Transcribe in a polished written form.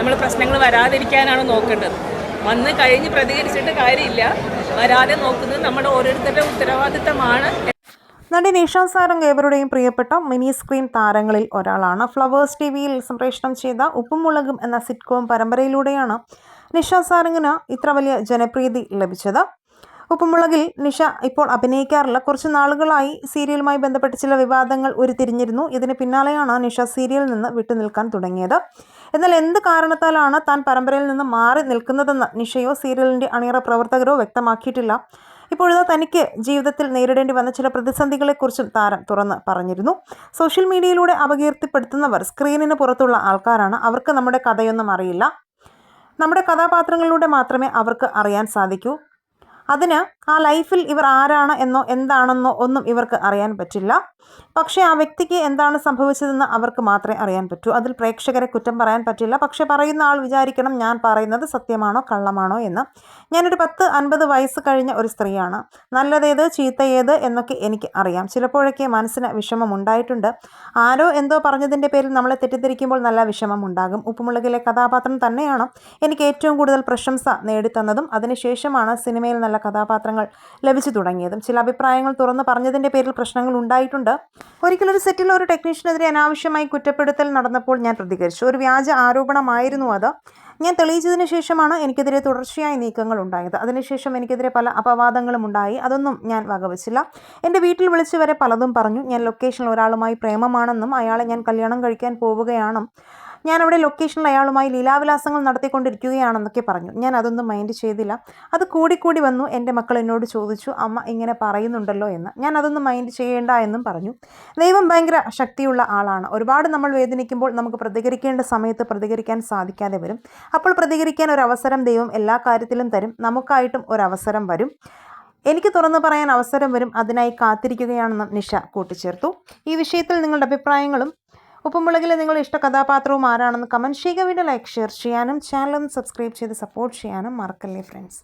നമ്മൾ പ്രശ്നങ്ങൾ വരാതിരിക്കാനാണ് നോക്കേണ്ടത്. വന്ന് കഴിഞ്ഞ് പ്രതികരിച്ചിട്ട് കാര്യമില്ല, വരാതെ നോക്കുന്നത് നമ്മുടെ ഓരോരുത്തരുടെ ഉത്തരവാദിത്തമാണ്. നടി നിഷ സാരംഗ് ഏവരുടെയും പ്രിയപ്പെട്ട മിനി സ്ക്രീൻ താരങ്ങളിൽ ഒരാളാണ്. ഫ്ലവേഴ്സ് ടിവിയിൽ സംപ്രേഷണം ചെയ്ത ഉപ്പും മുളകും എന്ന സിറ്റ്കോം പരമ്പരയിലൂടെയാണ് നിഷ സാരംഗിന് ഇത്ര വലിയ ജനപ്രീതി ലഭിച്ചത്. ഉപ്പുമുളകിൽ നിഷ ഇപ്പോൾ അഭിനയിക്കാറില്ല. കുറച്ച് നാളുകളായി സീരിയലുമായി ബന്ധപ്പെട്ട് ചില വിവാദങ്ങൾ ഉരുത്തിരിഞ്ഞിരുന്നു. ഇതിന് പിന്നാലെയാണ് നിഷ സീരിയലിൽ നിന്ന് വിട്ടുനിൽക്കാൻ തുടങ്ങിയത്. എന്നാൽ എന്ത് കാരണത്താലാണ് താൻ പരമ്പരയിൽ നിന്ന് മാറി നിൽക്കുന്നതെന്ന് നിഷയോ സീരിയലിൻ്റെ അണിയറ പ്രവർത്തകരോ വ്യക്തമാക്കിയിട്ടില്ല. ഇപ്പോഴത്തെ തനിക്ക് ജീവിതത്തിൽ നേരിടേണ്ടി വന്ന ചില പ്രതിസന്ധികളെക്കുറിച്ചും താരം തുറന്ന് പറഞ്ഞിരുന്നു. സോഷ്യൽ മീഡിയയിലൂടെ അപകീർത്തിപ്പെടുത്തുന്നവർ സ്ക്രീനിന് പുറത്തുള്ള ആൾക്കാരാണ്. അവർക്ക് നമ്മുടെ കഥയൊന്നും അറിയില്ല. നമ്മുടെ കഥാപാത്രങ്ങളിലൂടെ മാത്രമേ അവർക്ക് അറിയാൻ സാധിക്കൂ. അതിന് ആ ലൈഫിൽ ഇവർ ആരാണ് എന്നോ എന്താണെന്നോ ഒന്നും ഇവർക്ക് അറിയാൻ പറ്റില്ല. പക്ഷേ ആ വ്യക്തിക്ക് എന്താണ് സംഭവിച്ചതെന്ന് അവർക്ക് മാത്രമേ അറിയാൻ പറ്റൂ. അതിൽ പ്രേക്ഷകരെ കുറ്റം പറയാൻ പറ്റില്ല. പക്ഷേ പറയുന്ന ആൾ വിചാരിക്കണം ഞാൻ പറയുന്നത് സത്യമാണോ കള്ളമാണോ എന്ന്. ഞാനൊരു 10-50 വയസ്സ് കഴിഞ്ഞ ഒരു സ്ത്രീയാണ്. നല്ലതേത് ചീത്തയേത് എന്നൊക്കെ എനിക്ക് അറിയാം. ചിലപ്പോഴൊക്കെ മനസ്സിന് വിഷമം ഉണ്ടായിട്ടുണ്ട്. ആരോ എന്തോ പറഞ്ഞതിൻ്റെ പേരിൽ നമ്മളെ തെറ്റിദ്ധരിക്കുമ്പോൾ നല്ല വിഷമം ഉണ്ടാകും. ഉപ്പുമുളകിലെ കഥാപാത്രം തന്നെയാണ് എനിക്ക് ഏറ്റവും കൂടുതൽ പ്രശംസ നേടിത്തന്നതും അതിനുശേഷമാണ് സിനിമയിൽ നല്ല കഥാപാത്രങ്ങൾ ലഭിച്ചു തുടങ്ങിയതും. ചില അഭിപ്രായങ്ങൾ തുറന്നു പറഞ്ഞതിൻ്റെ പേരിൽ പ്രശ്നങ്ങൾ ഉണ്ടായിട്ടുണ്ട്. ഒരിക്കലൊരു സെറ്റിൽ ഒരു ടെക്നീഷ്യനെതിരെ അനാവശ്യമായി കുറ്റപ്പെടുത്തൽ നടന്നപ്പോൾ ഞാൻ പ്രതികരിച്ചു. ഒരു വ്യാജ ആരോപണമായിരുന്നു അത്. ഞാൻ തെളിയിച്ചതിന് ശേഷമാണ് എനിക്കെതിരെ തുടർച്ചയായ നീക്കങ്ങൾ ഉണ്ടായത്. അതിനുശേഷം എനിക്കെതിരെ പല അപവാദങ്ങളും ഉണ്ടായി. അതൊന്നും ഞാൻ വകവച്ചില്ല. എൻ്റെ വീട്ടിൽ വിളിച്ച് വരെ പലതും പറഞ്ഞു. ഞാൻ ലൊക്കേഷനിൽ ഒരാളുമായി പ്രേമമാണെന്നും അയാളെ ഞാൻ കല്യാണം കഴിക്കാൻ പോവുകയാണ്, ഞാൻ അവിടെ ലൊക്കേഷനിൽ അയാളുമായി ലീലാവിലാസങ്ങൾ നടത്തിക്കൊണ്ടിരിക്കുകയാണെന്നൊക്കെ പറഞ്ഞു. ഞാൻ അതൊന്നും മൈൻഡ് ചെയ്തില്ല. അത് കൂടിക്കൂടി വന്നു. എൻ്റെ മക്കൾ എന്നോട് ചോദിച്ചു, അമ്മ ഇങ്ങനെ പറയുന്നുണ്ടല്ലോ എന്ന്. ഞാൻ അതൊന്നും മൈൻഡ് ചെയ്യേണ്ട എന്നും പറഞ്ഞു. ദൈവം ഭയങ്കര ശക്തിയുള്ള ആളാണ്. ഒരുപാട് നമ്മൾ വേദനിക്കുമ്പോൾ നമുക്ക് പ്രതികരിക്കേണ്ട സമയത്ത് പ്രതികരിക്കാൻ സാധിക്കാതെ വരും. അപ്പോൾ പ്രതികരിക്കാൻ ഒരവസരം ദൈവം എല്ലാ കാര്യത്തിലും തരും. നമുക്കായിട്ടും ഒരവസരം വരും. എനിക്ക് തുറന്നു പറയാൻ അവസരം വരും. അതിനായി കാത്തിരിക്കുകയാണെന്നും നിഷ കൂട്ടിച്ചേർത്തു. ഈ വിഷയത്തിൽ നിങ്ങളുടെ അഭിപ്രായങ്ങളും ഉപ്പുമുളകിലെ നിങ്ങളുടെ ഇഷ്ട കഥാപാത്രവും ആരാണെന്ന് കമൻറ്റ് ചെയ്യുക. വീഡിയോ ലൈക്ക് ഷെയർ ചെയ്യാനും ചാനൽ ഒന്ന് സബ്സ്ക്രൈബ് ചെയ്ത് സപ്പോർട്ട് ചെയ്യാനും മറക്കല്ലേ ഫ്രണ്ട്സ്.